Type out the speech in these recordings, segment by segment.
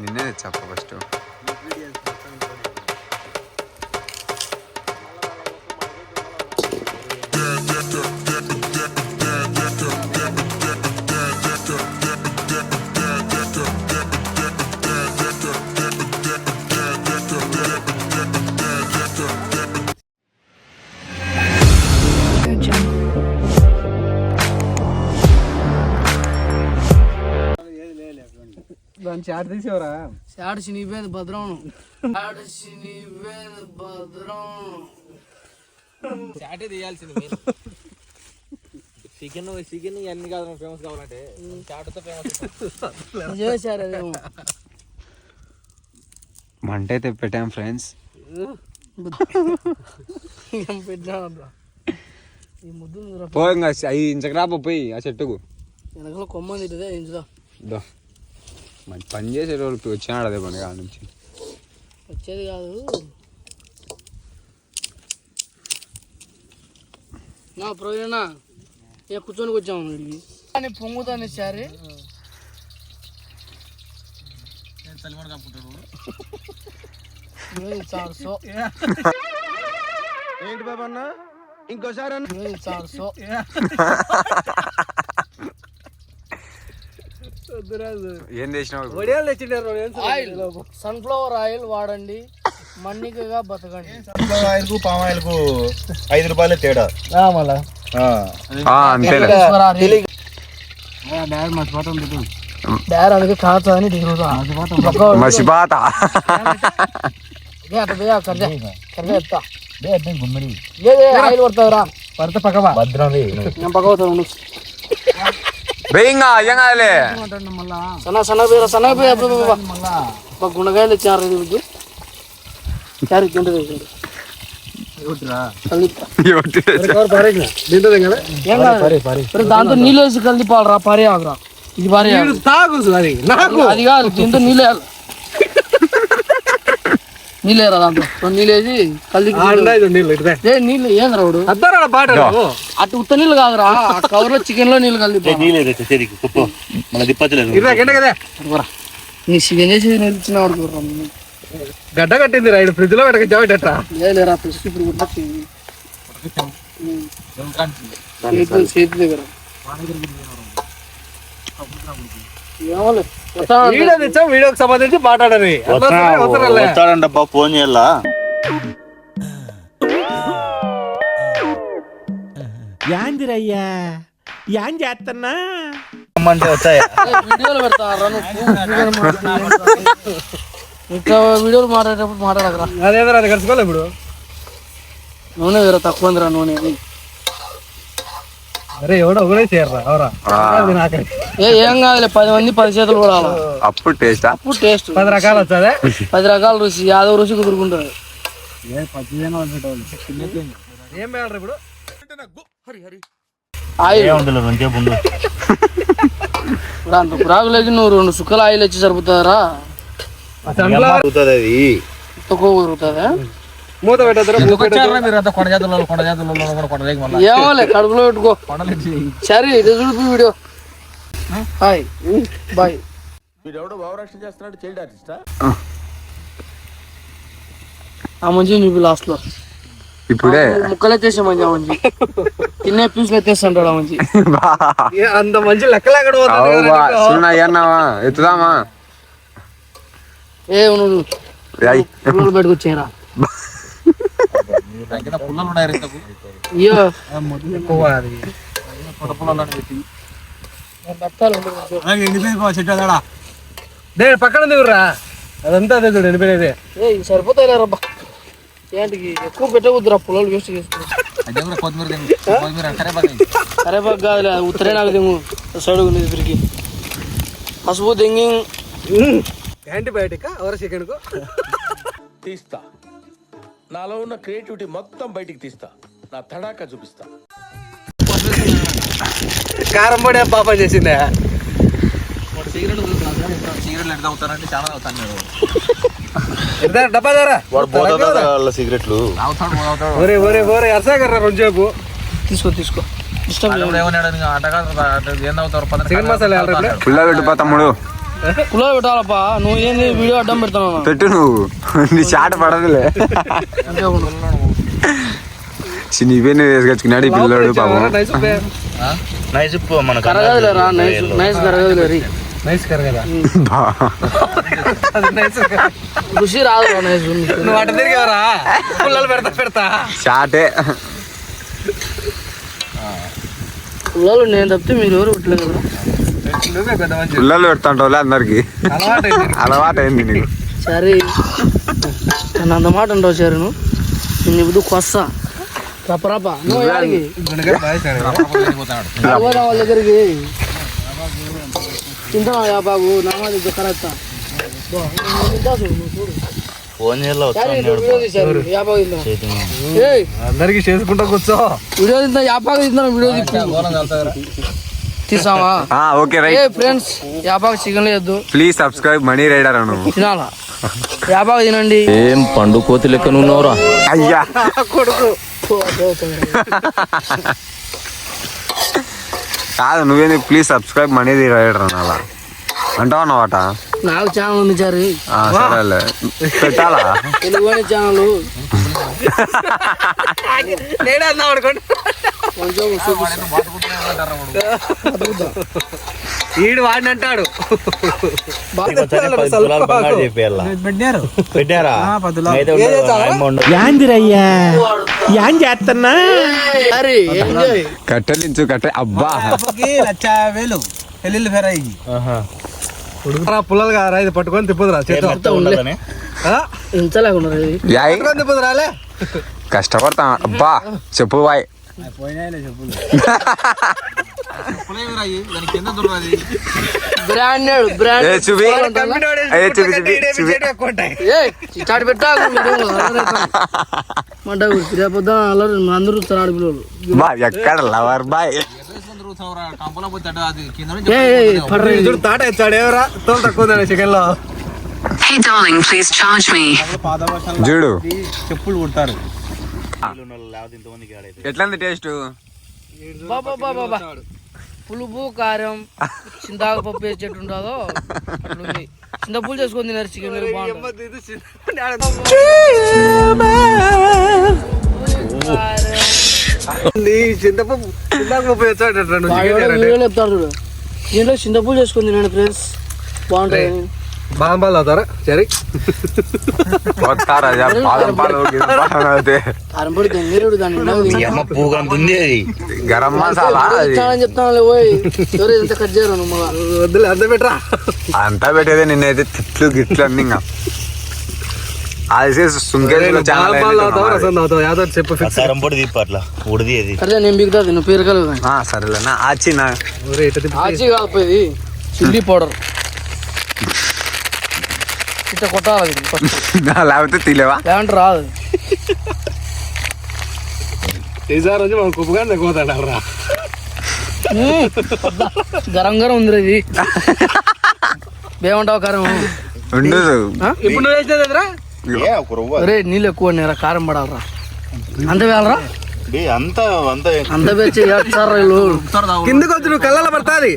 నిన్నే తెచ్చా ఫస్ట్. దాని చాట్ తీసేవరా? చాట్ చినిగిపోయింది భద్రం. చాట్ చినిగిపోయింది భద్రం. చాటే తీయాల్సింది మీరు. చికెన్ ఇవన్నీ కాదు ఫేమస్ కావాలంటే చాట్తో ఫేమస్. చేశారు అదేమో మంట అయితే పెట్టాం ఫ్రెండ్స్. ఏం పెట్టినా ఈ ముద్దు పో ఇంకా 5 ఇంచకు రాపో పోయి ఆ చెట్టుకు వెనకలో కొమ్మంది ఇదే ఇంచుదా మంచి పని చేసే రోజుకి వచ్చినాడు అదే పని కాడ నుంచి వచ్చేది కాదు. నా ప్రోజనా ఏ కూర్చొని వచ్చాము వీడికి అని పొంగుతాను సారి సో ఏంటి బాబా అన్న ఇంకోసారి ఏం చేసినావు? ఆయిల్ సన్ఫ్లవర్ ఆయిల్ వాడండి, మన్నికగా బతకండి. సన్ఫ్లవర్ ఆయిల్ కు పామ్ ఆయిల్ కు 5 రూపాయలే తేడా. డైరెక్ట్ కాచా అని దిగుతా మసిబాత ఆయిల్ పడతావురా పడితే పక్కవా భద్రం పక్కవుతావు గుణకాయలు ఇచ్చారు దాంతో నీళ్ళు వేసి కలిపాలరా పారే ఆగురా. ఇది పారే అది కాదు దీంతో నీళ్ళు వేయాలి. నీళ్ళు వేయరా దాంట్లో నీళ్ళు వేసి కలిపి నీళ్ళు ఏం రావుడు అటు ఉత్త నీళ్ళు కాదురా కవర్ లో చికెన్ లో నీళ్ళు కలిపి నీ చికెన్ చేసి నేర్చిన గడ్డ కట్టింది రైడ్ ఫ్రిడ్జ్ లో పెట్టక లేరా ఫ్రిడ్జ్ ఇప్పుడు చేతి దగ్గర వీడియోకి సంబంధించి మాట్లాడాలి ఫోన్ చేయాలా యాందిరయ్యా యాన్ చేస్తున్నా వచ్చాయా వీడియోలు పెడతారా ఇంకా వీడియోలు మాట్లాడేటప్పుడు మాట్లాడకరా. అదేదరా అది కలుసుకోవాలి. ఇప్పుడు నూనె వేరే తక్కువ ఉందిరా నూనె. అరే ఎవడో ఒకడే చేయరా అవరా ఏం కాదులే 10 మంది 10 చేతులు కూడా అప్పుడు టేస్ట్ 10 రకాలు వచ్చాదే 10 రకాల రుచి యాదవ రుచి కుదురుకుంటుంది. ఏం వేయాలి ఇప్పుడు అంత పురాకులకి నువ్వు 2 సుక్కల ఆయిల్ వచ్చి సరిపోతారా? తక్కువ కుదురుతుందా? మూత పెట్టద్దు ఏమోలే కడుపులో పెట్టుకో. సరే ఇది చూడు వీడియో. Hi bye. ఆ మంచి చూపి లాస్ట్ లో ఇప్పుడే ముక్కలు ఎత్తేసా మంచి ఆ మంచి తిన్నే పీసులు ఎత్తేస్తాడు. ఆ మంచి అంత మంచి లెక్కలు ఎత్తుదామా? ఏ నువ్వు పెట్టుకొచ్చేరా. అయ్యో పక్కన దిగురా అదంతా అదే చూడు వెళ్ళిపోయినదే. సరిపోతాయి రబ్బా ఏంటికి ఎక్కువ పెట్టకూడదురా పొలాలు వేస్ట్ చేసుకుంటా. కరేపాకు కాదులే ఉత్తరే నాకు దిగు సైడ్ ఉన్నది తిరిగి పసుపు దింగి యాంటీబయాటిక్ చికెన్ కు తీస్తా. నాలో ఉన్న క్రియేటివిటీ మొత్తం బయటికి తీస్తా. నా తడాకా చూపిస్తా. కారం పొడి పాప చేసిందే. డబ్బా సిగరెట్లు రెండుసేపు తీసుకో తీసుకో. పుల్ల పెట్టిపో తమ్ముడు. పుల్లలు పెట్టాలప్పా. నువ్వు ఏంది వీడియో అడ్డం పెడతావు? పెట్టు నువ్వు, నీ చాట పడదులే. ఇవన్నీ వేసుకొచ్చుకున్నాడు ఈ పిల్లడు పాపం. నైస్ మన కరగదులేరా, నైస్ కరగదులేరి. నైస్ కరగదా? రుచి రాదు నైస్. నువ్వు అట్ట తిరిగేవరా? పుల్లలు పెడతా చాటే. పుల్లలు నేను తప్పితే మీరు ఎవరు పెట్టలేదు కదా. పుల్లలు పెడతాంటావులే అందరికి, అలవాటు అయింది నీకు. సరే నన్ను అంత మాట అంటావు సరే. నువ్వు నిన్ను ఇప్పుడు కొస్తా రపరప. నువ్వు ఎక్కడికి వాళ్ళ దగ్గరికి తింటావా? యాబాబు నమాజ్ కరెక్టా? ఫోన్ అందరికి చేసుకుంటా కూర్చో. వీడియో తింటా యాపాకు తింటాను. వీడియో తీసావా? ఓకే రైట్ ఫ్రెండ్స్, యాపాకు చికెన్ లేదు. ప్లీజ్ సబ్స్క్రైబ్ మనీ రైడర్ అను. తినాలా? యాపాకు తినండి. ఏం పండు కోతి లెక్క నువ్వురా? అయ్యా కొడుకు కాదు నువ్వేంది, ప్లీజ్ సబ్స్క్రైబ్ మనీ రైడర్ అనాలా అంటావు అన్నమాట. నాకు ఛానల్ ఉంది సార్. సరేలే పెట్టాలా? తెలుగు ఛానల్ నేనే అన్నావు అనుకోండి. ఈడు వాడిని అంటాడు. పెట్టారా? కట్టెలించు కట్టే. అబ్బా పుల్లలు కారా? ఇది పట్టుకొని తిప్పుదురా చేతితో. ఇంతలేకుండా తిప్పుదు రాలే. కష్టపడతా. అబ్బా చెప్పు బాయ్. బ్రాండెడ్ బ్రాండ్ స్టార్ట్ పెట్టా. రేపొద్దు అందరూ చూస్తారు పిల్లలు. ఎక్కడ లవర్ బాయ్. తాట ఎత్తాడు ఎవరా? తోలు తక్కువ చికెన్ లో. చూడు చెప్పులు కుడతారు. ఎట్లంది టేస్ట్? పులుపు కారం చింతాకు పప్పు వేసేట్టు ఉంటుందో అట్లుంది. చింతపులు చేసుకొని తినారు చికెన్ చెప్తారు. దీంట్లో చింతపులు చేసుకొని తినండి ఫ్రెండ్స్, బాగుంటాయి. బాంబాలు అవుతారా? సరే కారం పొడి తింగేరుడు దాన్ని గరం మసాలా చెప్తాను. పోయి ఎవరు ఎంత కట్ చేయరు నువ్వు వద్దులే. అంత పెట్టరా? అంతా పెట్టేదే. నిన్నైతే తిట్లు గిట్లు అన్ని ఇంకా అది నేను బిగుతా నువ్వు పేరుకలు. సరేలేనా? ఆచి కాకపోయేది చిల్లీ పౌడర్ ఇట్లా కొట్టాలి. లేకపోతే తీలేవా? లేదంటే రాదు. ఈసారి వచ్చి మన కుప్పగానే పోతాడరా. గరం గరం ఉంది ఇది. ఏమంటావు కారం? ఉండదు. ఇప్పుడు నువ్వు వేసినదిరా? రే నీళ్ళు ఎక్కువ నేరా, కారం పడాలరా. అంత వేయాలరా? అంత పెంచి కిందకి వచ్చి నువ్వు కళ్ళలో పడుతుంది.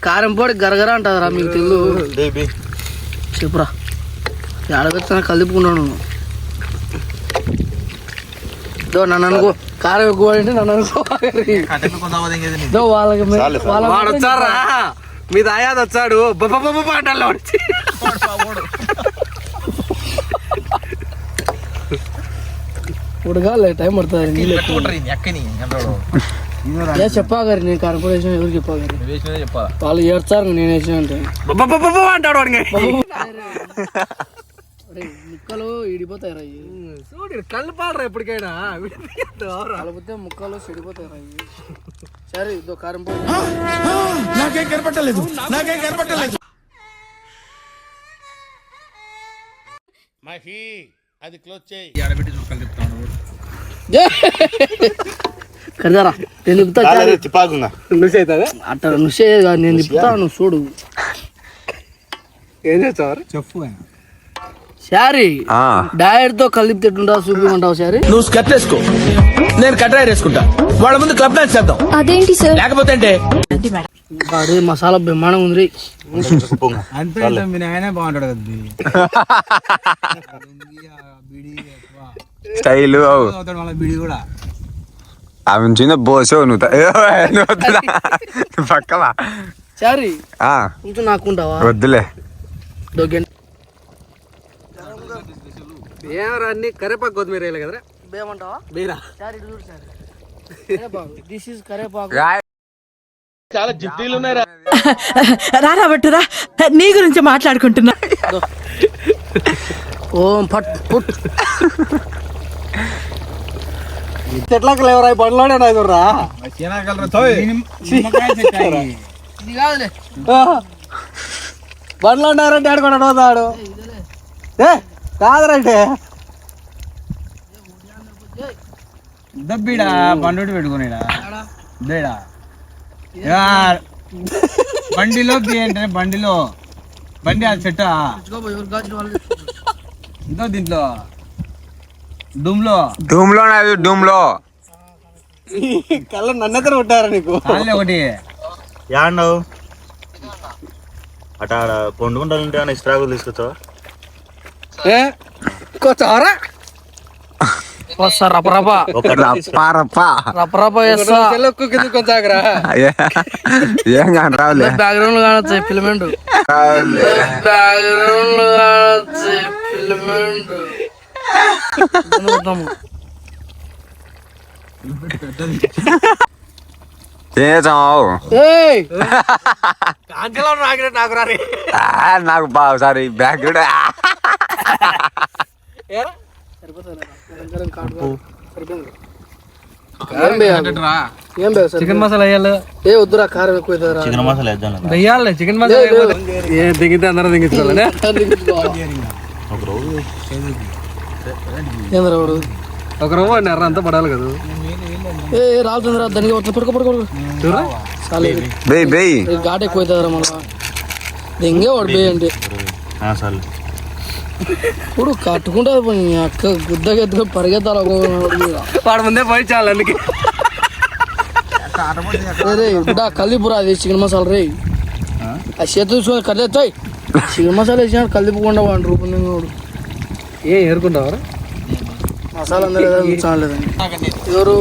కారం పొడి గరగర అంటదిరా మీకు తెలుగు. చెప్పురా ఏడగొచ్చా కలిపుకున్నాను. నన్ను అనుకో కారం ఎక్కువ అంటే నన్ను అనుకో. వాళ్ళకి వచ్చారా? మీ దాయాది వచ్చాడు అంటాడు. ఉడగాలి, టైం పడుతుంది. నీళ్ళు చెప్పాగారు నేను కార్పొరేషన్ ఎవరు చెప్పాగారు? వాళ్ళు ఏడ్చారు నేను వేసిన అంటే అంటాడు. ముక్కలు ఇడిపోతాయి రా. చూడు కళ్ళు పాడరా ఎప్పటికైనా. కలిపితే ముక్కలు చెడిపోతాయి రా. సరే ఇదో కారం నాకేం కనపట్టలేదు. మహి అది క్లోజ్ చేయి. కడదారా నేను తిప్పుతా. అట్ట నువ్వు కాదు నేను తిప్పుతా, నువ్వు చూడు. ఏం చేస్తావు చెప్పు. సారీ డైరెక్ట్ తో కలిపి తింటుంటా చూపిమంటావు. సారీ నువ్వు స్కర్ట్ వేసుకో, నేను కట్రాయర్ వేసుకుంటా. వాళ్ళ ముందు క్లబ్ డాన్స్ చేద్దాం. అదేంటి సార్? లేకపోతే వాడి మసాలా బ్రహ్మాండం ఉంది. అంతే మీ నాయనే బాగుంటాడు కదా స్టైల్ బిడి కూడా అవి చిన్న బోసో నువ్వు పక్కవా సరే కొంచెం నాకుంటావా వద్దులే. ఏమరా అన్ని కరేపాకు కొత్తిమీర వేయలే కదరా బేమంటావా బీరా దిస్ ఇస్ కరేపాకు. చాలా జిడ్డీలు ఉన్నాయి రా. రారా బట్టురా నీ గురించి మాట్లాడుకుంటున్నా. ఓం ఫట్ పుట్ చెట్లకి లేవరా బండ్లోనే రా ఇది కాదులే బండ్లో ఉన్నారంటే ఆడుకోండి పోతాడు ఏ కాదరంటే దబ్బీడా బండి పెట్టుకునేడా బేడా బండిలో అంటే బండిలో బండి అది చెట్ట ఇంకో దీంట్లో ధూమ్లో కళ్ళ నన్నెత్తర కొట్టారా నీకు ఒకటి యాడవు అట ఆడ పండుకుంటానంటే ఏమైనా ఇస్త్రాకులు తీసుకొచ్చావా? కొచ్చావరా వస్తా రపరప రపరప వేస్తా. కిందకి వచ్చాకరా ఏం కానీ రావులే. బ్యాక్గ్రౌండ్ కానొచ్చాయి ఫిల్మెంట్ బ్యాక్గ్రౌండ్ కానొచ్చాయి ఫిల్మెంట్ చేసావు నాకు బాగా సారీ బ్యాగ్ చికెన్ మసాలా వేయాలి. ఏ వద్దురా కారం ఎక్కువ చికెన్ మసాలా వేద్దాం. వెయ్యాలి చికెన్ మసాలా ఏ దిగితే అందరం దిగించుకోవాలి. ఏంద్రవాడు ఒక రవ్వ ఎర్ర అంతా పడాలి కదా. ఏ రావుతుందిరా దానికి పడుకో పడుకో చూడరా బెయ్ ఘాట్ ఎక్కువ అవుతుందిరా మళ్ళా దెంగే వాడు బే అంటే ఇప్పుడు కట్టుకుంటే అక్క గుద్దగా ఎత్తుకొని పరిగెత్తాలి. వాడు ముందే పోయి చాలు అందుకే రే బిడ్డా కలిపురా అది చికెన్ మసాలా రే ఆ చేతి చూసుకొని కళ్ళెత్తాయి చికెన్ మసాలా వేసినాడు కలిపకుండా వాడు రూపంగా వాడు ఏ ఏరుకుంటావరా మసాలా అందరూ చాలేదండి. ఎవరు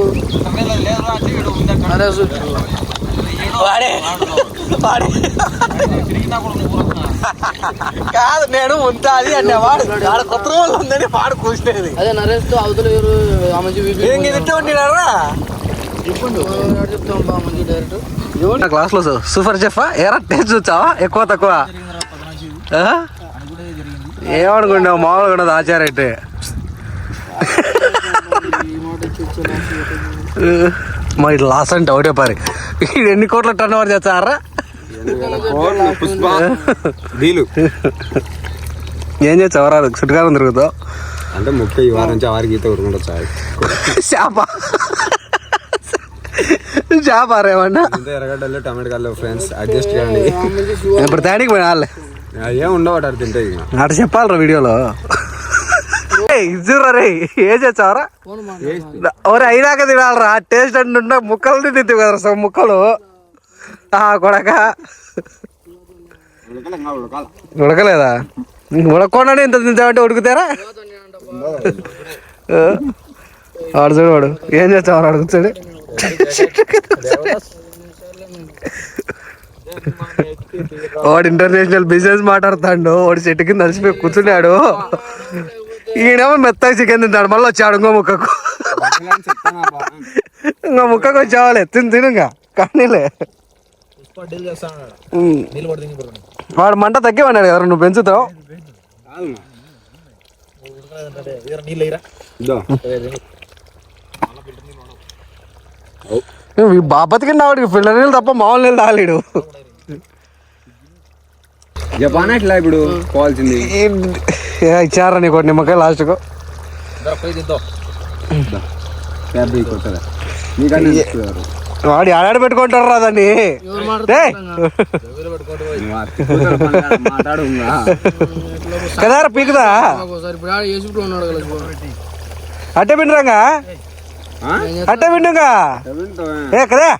అరే కాదు నేను ఉంటుంది అంటే వాడు కొత్త రోజులు ఉందని వాడు కూర్చునేది. అదే నరేష్ తో అవతల ఎవరు ఆ మంచి చెప్తాం బా మంచి డైరెక్ట్ క్లాస్ లో సూపర్ చెఫా ఏరా టేస్ట్ చూచావా ఎక్కువ తక్కువ ఏమనుకుంటావు మామూలుగా ఉండదు ఆచారం అయితే. మరి లాస్ అంటే ఒకటే పరి ఎన్ని కోట్ల టర్న్ ఓవర్ చేస్తారా ఏం చేస్తావరా చుట్టుకారం తిరుగుతావు అంటే ముక్క ఈ వారం నుంచి వారికి ఈత ఉరుకుంటా చాలు చేప రేమన్నా ఎర్రగడ్డలు టమాటో కల్లు ఫ్రెండ్స్ అడ్జస్ట్ చేయండి. ఇప్పుడు తేడికి పోయినా ఏం ఉండవు అటు తింటే అటు చెప్పాలరా వీడియోలో. ఇజ్జురా రే ఏం చేస్తావరా ఒరే అయినాక తినాలరా టేస్ట్ అంటే ముక్కలు తింటావు కదరా సగం ముక్కలు కొడక ఉడకలేదా ఉడకకుండా ఇంత తింటావంటే ఉడుకుతారా వాడు చూడు వాడు ఏం చేస్తావు అడుగుతాడు వాడు ఇంటర్నేషనల్ బిజినెస్ మాట్లాడుతాడు వాడు చెట్టు కింద కలిసిపోయి కూర్చున్నాడు ఈయనేమో మెత్తగా చికెన్ తింటాడు మళ్ళీ వచ్చాడు ఇంకో ముక్కకు ఇంకో ముక్కకు వచ్చావాలే తినుగా కానీలే వాడు మంట తగ్గివన్నాడు కదా నువ్వు పెంచుతావు బాపతికి వాడికి ఫిల్టర్ నీళ్ళు తప్ప మామూలు నీళ్ళు తాగలేడు. జపాన్ అట్లా ఇప్పుడు పోవాల్సింది ఇచ్చారా నీకు నిమ్మకాయ లాస్ట్కు వాడు ఆడాడు పెట్టుకుంటారు రా దాన్ని కదారా పీకుదా అట్టే పిండురాగా అట్టే పిండుగా ఏ కదా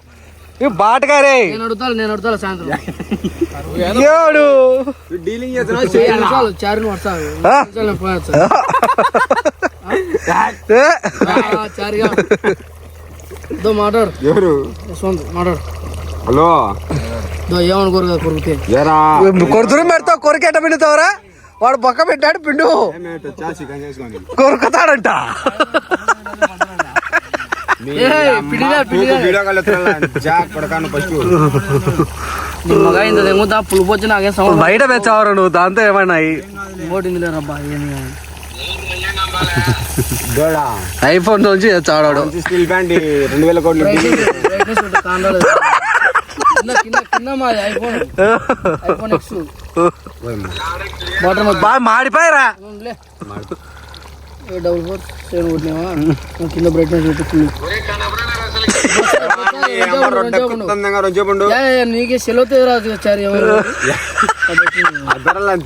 ఈ బాటగారే నేను అడుగుతా సాయంత్రం ఏడు డీలింగ్ చారుని వస్తాను చారుగా మాట్లాడు ఎవరు మాట్లాడు హలో ఏమనుకోరు కదా కొరికితే ఏరా కొడుతురు పెడతావు కొరికెట్ట పిండుతావురా వాడు పక్క పెట్టాడు పిండు కొరుకుతాడంట మగా ఇంత తెంగుతా పులుపు వచ్చి నాకేం సౌండ్ బయట పెంచావరా నువ్వు దాంతో ఏమైనా ఓటింది లేరబ్బా ఐఫోన్ నుంచి చాడాడు స్టీల్ ప్యాంట్ 2000 కోట్లు కింద మాది ఐఫోన్ ఎక్స్ బాగా మాడిపోయారా $4 కొట్టినావా కింద బ్రైట్నెస్ నీకే సెలవుతో రాదు చారి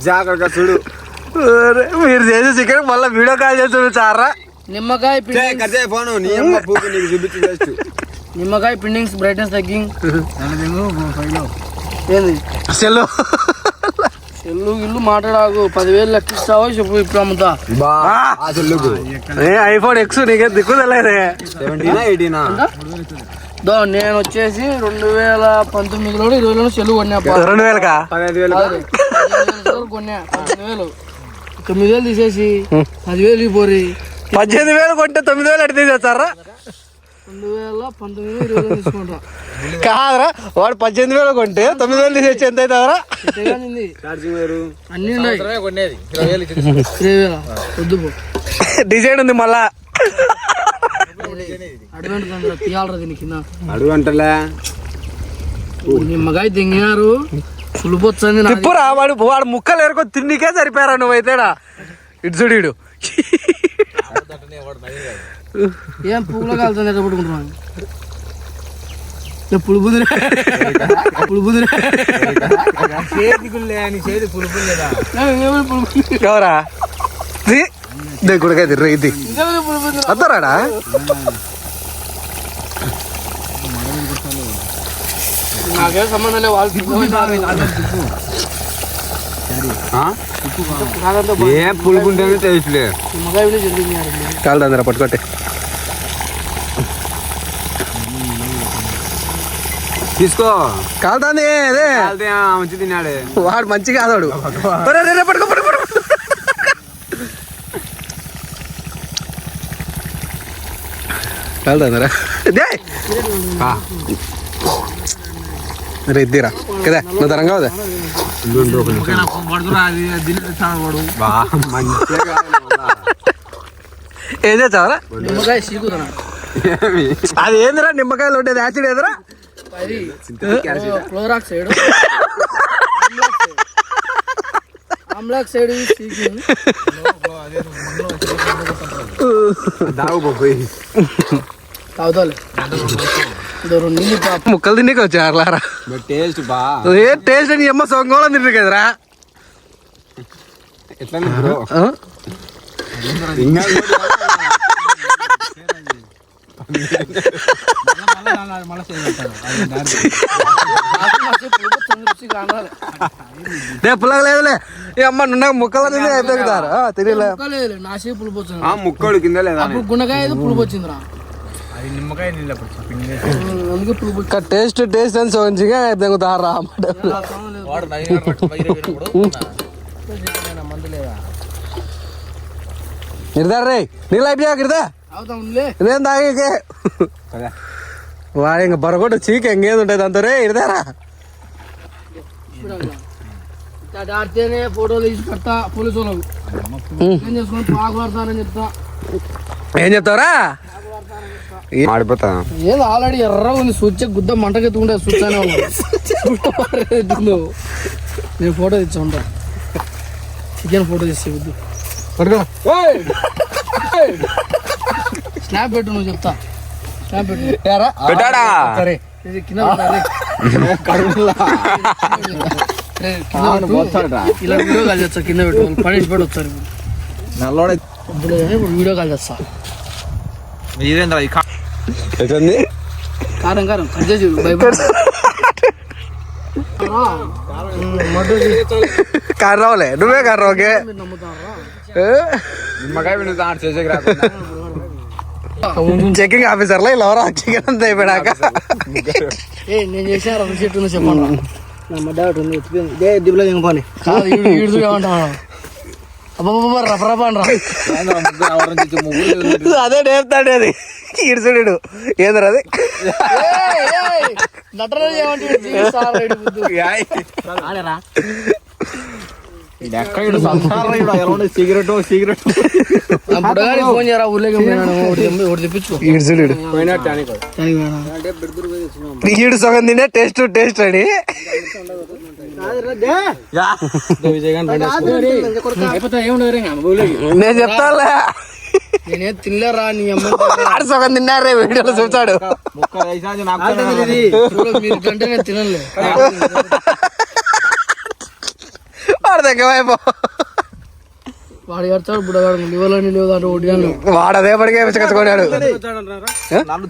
జాగ్రత్త చూడు మీరు చేసే చికెన్ మళ్ళీ వీడియో కాల్ చేసి చారా నిమ్మకాయ ఫోన్ నీ అమ్మ పూకు నీకు చూపించి నిమ్మకాయ పిండింగ్స్ బ్రైట్నెస్ తగ్గింగ్ ఏంది సెల్లు చెల్లు ఇల్లు మాట్లాడాకు 10,000 లెక్కిస్తావా చెప్పు ఇప్పుడు అమ్ముతా ఐఫోన్ ఎక్స్ నీకే దిక్కు తెలియదే నేను వచ్చేసి 2019లో 20 చెల్లు కొన్నా 2000కా 15,000 కొన్నా 15,000 9,000 తీసేసి 10,000 పోరి 18,000 కొంటే 9,000 అడిగి తీసేస్తారా 2019 20 తీసుకుంటా కాదురా వాడు 18,000 కొంటే 9,000 తీసేసి ఎంత అవుతావరా అన్ని ఉన్నాయి కొనేది 20,000 వద్దు డిజైన్ ఉంది మళ్ళా అడ్వాంట్ తీయాలరా దీని కింద అడుగు అంటలే నిమ్మకాయ తెంగినారు సులుపొచ్చింది తిప్పురా వాడు ముక్కలు ఎరుకో తిండికే సరిపోయారా నువ్వైతేడా ఇటు చూడు ఏం పువ్వులో కాలుతుంది ఎట్లా పట్టుకుంటున్నాను ఎవరా గుడికాయ తిర్ర ఇది వద్దరాడా నాకేం సంబంధం లేదు వాళ్ళు ఏం పులుకుంటేనే తెలుసులే కాదు అందరా పట్టుకోట్టే తీసుకో కాలుతాంది అదే మంచి తిన్నాడే వాడు మంచి కాదాడు పట్టుకో కాలుతాందరా రే ఇద్దీరా కదా నువ్వు తరంగా అవుదా ఏం చేస్తావరా నిమ్మకాయ సీకుతున్నా అది ఏందిరా నిమ్మకాయలు ఉండేది యాసిడ్ ఏదిరా క్లోరాక్సైడ్ ఆమ్లాక్సైడ్ తాగుతాలే ముక్కలు తిండికి వచ్చారులారా టేస్ట్ బా ఏ టేస్ట్ అని అమ్మ సొంగోళం తింటారు కదరా ఎట్లా బ్రో పుల్లగా లేదులే ఏ అమ్మ నున్న ముక్కలు తిండి అయిపోతారు తెలియలే నాసి పులుపు వచ్చింది ముక్కడు కింద లేదా అప్పుడు గుండకాయ పులుపు వచ్చిందిరా నిమ్మకాయ నీళ్ళు అందుకే పులుపు టేస్ట్ అని సోంచిగా తెగుతారా ఇరదా రే నీళ్ళు అయిపోయా ఇరదా ఇదేం తాగే వాడు ఇంక బరగొట్టు చీక ఇంకేది ఉంటుంది అంత రే ఇరదారా ఆడితేనే ఫోటోలు తీసి పెడతా పోలీసు వాళ్ళకు ఏం చేసుకుని పాకులాడతానని చెప్తా ఏం చెప్తావరా మాడిపోతా ఏదో ఆల్రెడీ ఎర్ర ఉంది స్విచ్ గుద్ద మంటకెత్తుకుంటే స్విచ్ అనే నేను ఫోటో తెచ్చా ఉంటా చికెన్ ఫోటో తీస్తే వద్దు స్నాప్ పెట్టు నువ్వు చెప్తా స్నాప్ పెట్టు పెట్టాడా సరే ఇది కింద ఇలా వీడియో కాల్ చేస్తా కింద పెట్టు పడేసి పెట్టి వచ్చారు నల్లోడ ఇప్పుడు వీడియో కాల్ చేస్తా ఇదేంద్రా ఎట్లుంది కారం కారం కట్ చేసి భయపడ కర్రవలే నువ్వే కర్రవకే నిమ్మకాయ పిండుతా చేసేకి రాకుండా చెకింగ్ ఆఫీసర్లో ఇలా ఎవరో చికెన్ అంతా అయిపోయాక నేను చేసిన చెట్టు చెప్పండి ఏమంటాను రఫరాబాన్ రా అదే నేర్తాడు అది ఈడ్చుడు ఏంద్ర అది నటన సిగరెట్ ఫోన్ చేయరా ఊళ్ళోకి ఒకటి తెప్పించుకో ఈడ్చుడు ఈడు సగం తినే టేస్ట్ టేస్ట్ అని నేను చెప్తానులే నేనే తినలేరా నీ అమ్మ ఆడు సగం తిన్నారే వీడియోలో చూస్తాడు మీరు కంటే నేను తినలే వాడు దగ్గర వాడు కడతాడు బుడగాడు ఇవ్వాలని లేవు దాంట్లో ఒకటి వాడు అదే పడిగా విసుకొచ్చుకున్నాడు నన్ను